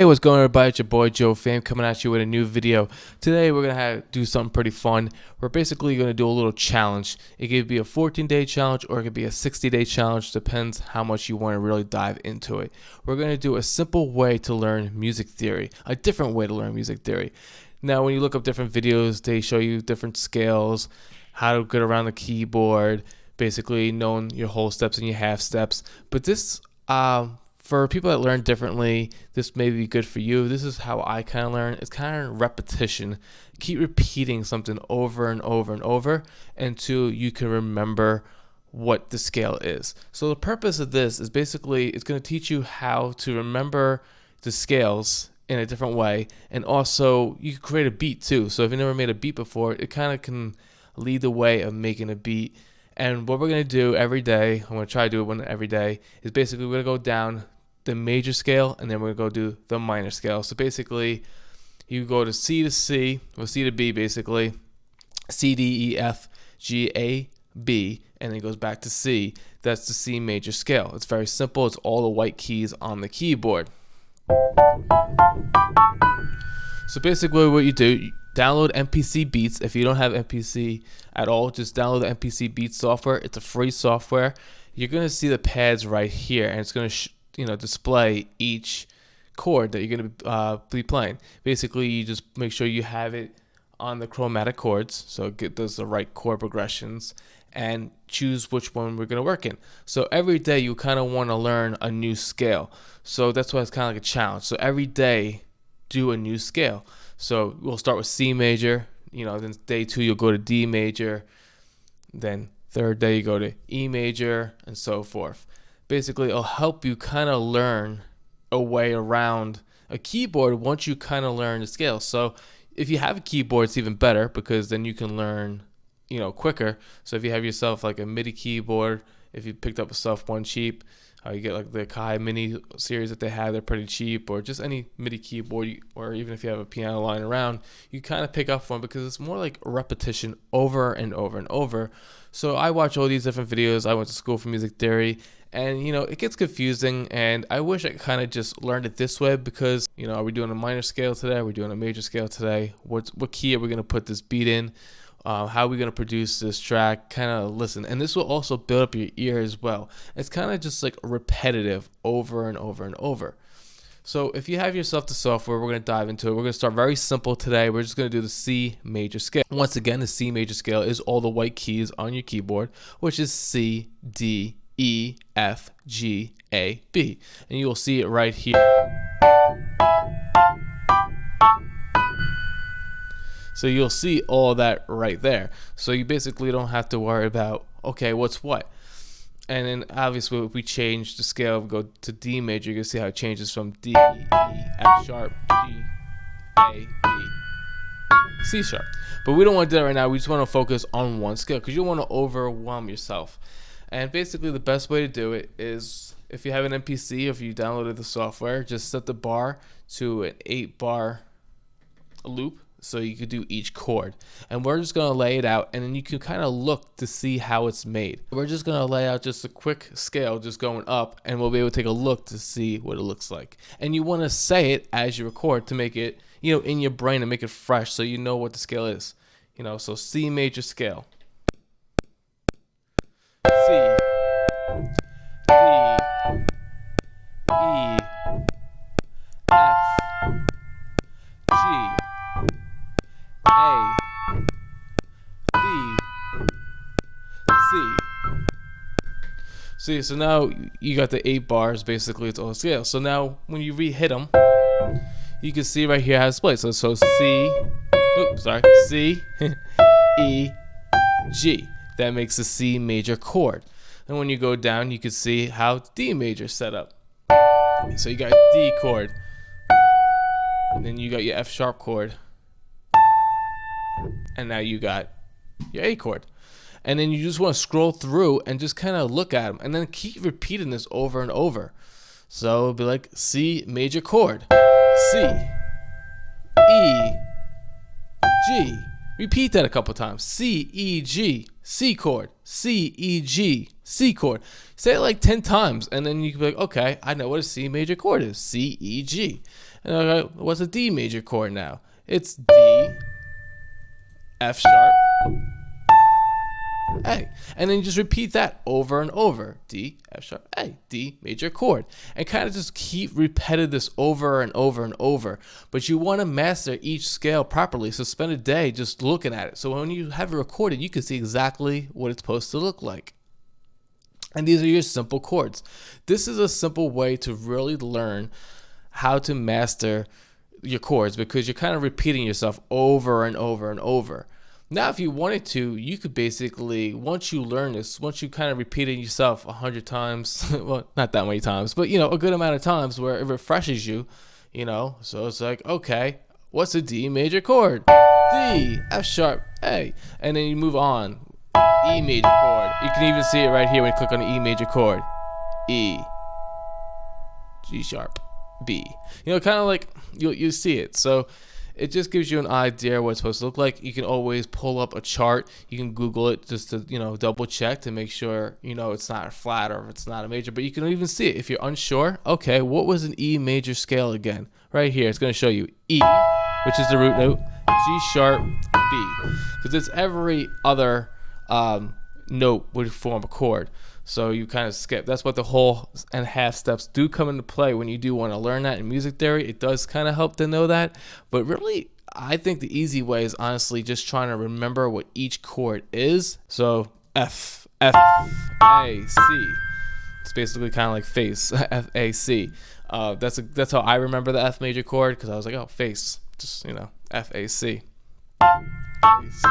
Hey, what's going on, everybody? It's your boy Joe Fame coming at you with a new video. Today we're gonna do something pretty fun. We're basically gonna do a little challenge. It could be a 14-day challenge or it could be a 60-day challenge, depends how much you want to really dive into it. We're gonna do a simple way to learn music theory, a different way to learn music theory. Now when you look up different videos, they show you different scales, how to get around the keyboard, basically knowing your whole steps and your half steps. But this for people that learn differently, this may be good for you. This is how I kind of learn. It's kind of repetition. Keep repeating something over and over and over until you can remember what the scale is. So the purpose of this is basically it's going to teach you how to remember the scales in a different way, and also you can create a beat too. So if you never made a beat before, it kind of can lead the way of making a beat. And what we're going to do every day, I'm going to try to do it one every day, is basically we're going to go down the major scale and then we're going to go do the minor scale. So basically you go to C to C, or C to B basically, C, D, E, F, G, A, B, and then it goes back to C. That's the C major scale. It's very simple. It's all the white keys on the keyboard. So basically what you do, you download MPC Beats. If you don't have MPC at all, just download the MPC Beats software. It's a free software. You're going to see the pads right here, and it's going to display each chord that you're going to be playing. Basically, you just make sure you have it on the chromatic chords, so it does the right chord progressions, and choose which one we're going to work in. So every day you kind of want to learn a new scale. So that's why it's kind of like a challenge. So every day do a new scale. So we'll start with C major, then day 2 you'll go to D major, then third day you go to E major, and so forth. Basically, it'll help you kind of learn a way around a keyboard once you kind of learn the scale. So if you have a keyboard, it's even better because then you can learn, quicker. So if you have yourself like a MIDI keyboard, if you picked up yourself one cheap, you get like the Kai Mini series that they have, they're pretty cheap, or just any MIDI keyboard, or even if you have a piano lying around, you kind of pick up one because it's more like repetition over and over and over. So I watch all these different videos. I went to school for music theory, and it gets confusing, and I wish I kind of just learned it this way because, are we doing a minor scale today? Are we doing a major scale today? What key are we going to put this beat in? How are we going to produce this track? Kind of listen. And this will also build up your ear as well. It's kind of just like repetitive over and over and over. So if you have yourself the software, we're going to dive into it. We're going to start very simple today. We're just going to do the C major scale. Once again, the C major scale is all the white keys on your keyboard, which is C, D, E, F, G, A, B. And you will see it right here. So you'll see all that right there. So you basically don't have to worry about, okay, what's what? And then obviously if we change the scale, we go to D major, you can see how it changes from D, E, F sharp, G, A, B, C sharp. But we don't want to do that right now. We just want to focus on one scale because you don't want to overwhelm yourself. And basically the best way to do it is if you have an MPC, if you downloaded the software, just set the bar to an 8-bar loop so you could do each chord. And we're just going to lay it out, and then you can kind of look to see how it's made. We're just going to lay out just a quick scale just going up, and we'll be able to take a look to see what it looks like. And you want to say it as you record to make it, in your brain and make it fresh so you know what the scale is. So C major scale. C, D, E, F, G, A, B, C. See, so now you got the 8 bars, basically it's all scale. So now when you re-hit them, you can see right here how it's split. So C, C, E, G. That makes the C major chord. And when you go down, you can see how D major is set up. So you got D chord, and then you got your F sharp chord, and now you got your A chord. And then you just want to scroll through and just kind of look at them, and then keep repeating this over and over. So it'll be like C major chord, C, E, G. Repeat that a couple times. C, E, G, C chord, C, E, G, C chord. Say it like 10 times, and then you can be like, okay, I know what a C major chord is. C, E, G. And okay, what's a D major chord now? It's D, F sharp, A. And then you just repeat that over and over. D, F sharp, A, D major chord. And kind of just keep repeating this over and over and over. But you want to master each scale properly. So spend a day just looking at it. So when you have it recorded, you can see exactly what it's supposed to look like. And these are your simple chords. This is a simple way to really learn how to master your chords, because you're kind of repeating yourself over and over and over. Now, if you wanted to, you could basically, once you learn this, once you kind of repeat it yourself 100 times, well, not that many times, but, a good amount of times where it refreshes you, so it's like, okay, what's a D major chord? D, F sharp, A, and then you move on. E major chord. You can even see it right here when you click on the E major chord. E, G sharp, B. Kind of like you see it. So it just gives you an idea what it's supposed to look like. You can always pull up a chart. You can Google it just to double check to make sure it's not a flat or if it's not a major. But you can even see it if you're unsure. Okay, what was an E major scale again? Right here, it's going to show you E, which is the root note, G sharp, B, because it's every other note would form a chord. So you kind of skip. That's what the whole and half steps do come into play when you do want to learn that in music theory. It does kind of help to know that. But really, I think the easy way is honestly just trying to remember what each chord is. So F, F, A, C. It's basically kind of like face, F, A, C. That's how I remember the F major chord, because I was like, oh, face. Just, F, A, C. A, C,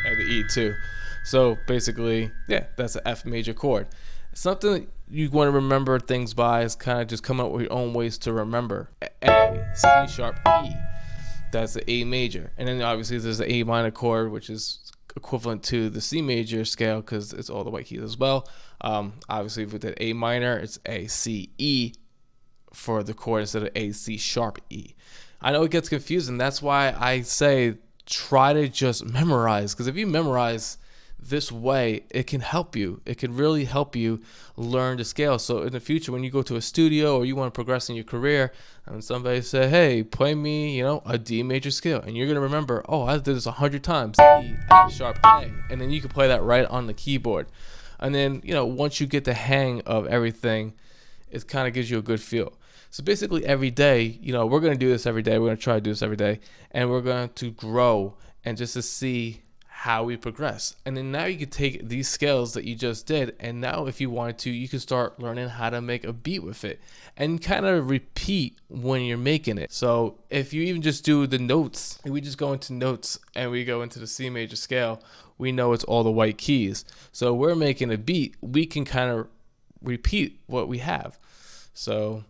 and the E too. So basically, yeah, that's an F major chord. Something that you want to remember things by is kind of just come up with your own ways to remember. A, C sharp, E. That's the A major. And then obviously there's the A minor chord, which is equivalent to the C major scale because it's all the white keys as well. Obviously with the A minor, it's A, C, E for the chord instead of A, C sharp, E. I know it gets confusing. That's why I say try to just memorize, because if you memorize this way, it can help you. It can really help you learn the scale. So in the future, when you go to a studio or you want to progress in your career, and somebody say, hey, play me, a D major scale, and you're going to remember, oh, I did this 100 times, E, F sharp, A, and then you can play that right on the keyboard. And then, once you get the hang of everything, it kind of gives you a good feel. So basically every day, we're going to do this every day. We're going to try to do this every day, and we're going to grow and just to see how we progress. And then now you can take these scales that you just did, and now if you wanted to, you can start learning how to make a beat with it and kind of repeat when you're making it. So if you even just do the notes, and we just go into notes and we go into the C major scale, we know it's all the white keys. So we're making a beat, we can kind of repeat what we have. So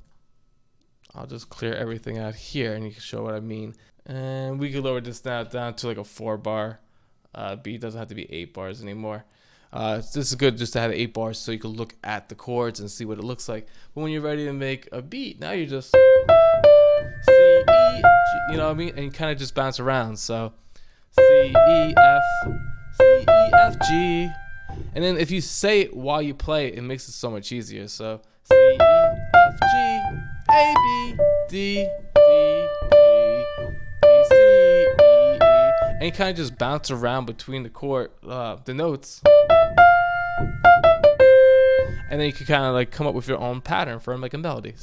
I'll just clear everything out here and you can show what I mean. And we can lower this now down to like a 4-bar. Beat doesn't have to be 8 bars anymore. This is good just to have 8 bars so you can look at the chords and see what it looks like. But when you're ready to make a beat, now you're just C, E, G, you know what I mean? And you kind of just bounce around. So C, E, F, C, E, F, G. And then if you say it while you play it, it makes it so much easier. So C, E, F, G, A, B, D, D, D, D, C, E, E. And you kind of just bounce around between the notes. And then you can kind of like come up with your own pattern for like a melody.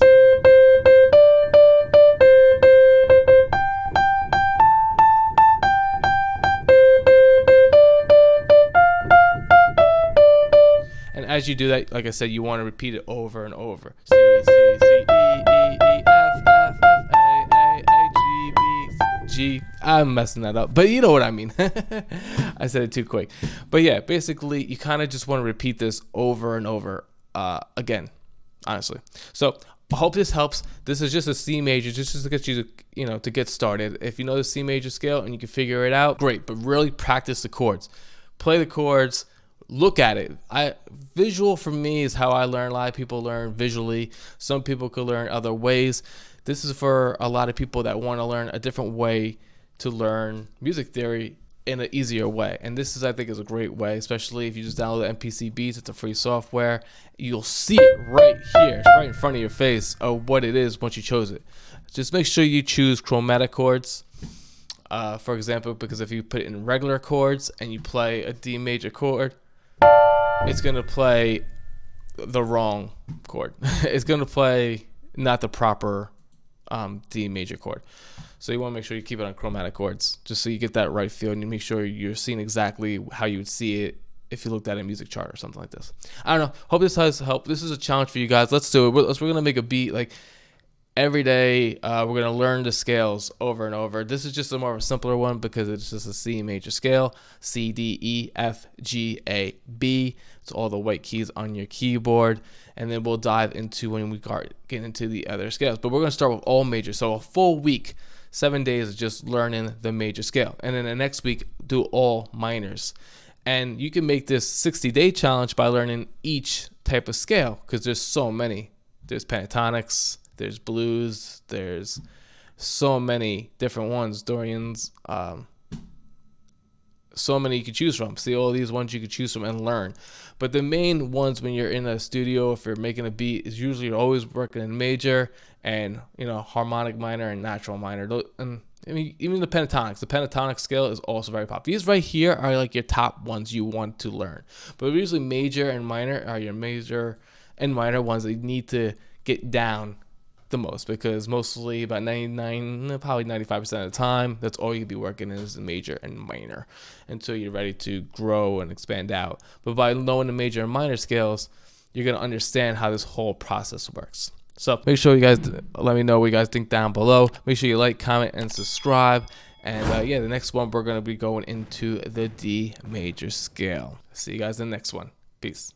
And as you do that, like I said, you want to repeat it over and over. C, C, C, E, E, E, F, F, F, A, G, B, G. I'm messing that up, but you know what I mean. I said it too quick. But yeah, basically, you kind of just want to repeat this over and over again, honestly. So I hope this helps. This is just a C major, just to get you to, to get started. If you know the C major scale and you can figure it out, great. But really practice the chords. Play the chords. Look at it. Visual for me is how I learn. A lot of people learn visually. Some people could learn other ways. This is for a lot of people that want to learn a different way to learn music theory in an easier way. And this is, I think, is a great way, especially if you just download MPC Beats. It's a free software. You'll see it right here. It's right in front of your face of what it is once you chose it. Just make sure you choose chromatic chords. For example, because if you put it in regular chords and you play a D major chord, it's going to play the wrong chord. It's going to play not the proper D major chord. So you want to make sure you keep it on chromatic chords, just so you get that right feel, and you make sure you're seeing exactly how you would see it if you looked at a music chart or something like this. I don't know. Hope this has helped. This is a challenge for you guys. Let's do it. We're going to make a beat like every day. We're going to learn the scales over and over. This is just a more of a simpler one because it's just a C major scale. C, D, E, F, G, A, B. It's all the white keys on your keyboard. And then we'll dive into when we get into the other scales. But we're going to start with all major. So a full week, 7 days of just learning the major scale. And then the next week, do all minors. And you can make this 60-day challenge by learning each type of scale because there's so many. There's pentatonics, there's blues, there's so many different ones, Dorians, so many you could choose from. See all these ones you could choose from and learn. But the main ones when you're in a studio, if you're making a beat, is usually you're always working in major and, you know, harmonic minor and natural minor. And I mean, even the pentatonic scale is also very popular. These right here are like your top ones you want to learn. But usually major and minor are your major and minor ones that you need to get down the most, because mostly about 99, probably 95% of the time, that's all you'll be working is major and minor until you're ready to grow and expand out. But by knowing the major and minor scales, you're going to understand how this whole process works. So make sure you guys let me know what you guys think down below. Make sure you like, comment, and subscribe. And yeah, the next one, we're going to be going into the D major scale. See you guys in the next one. Peace.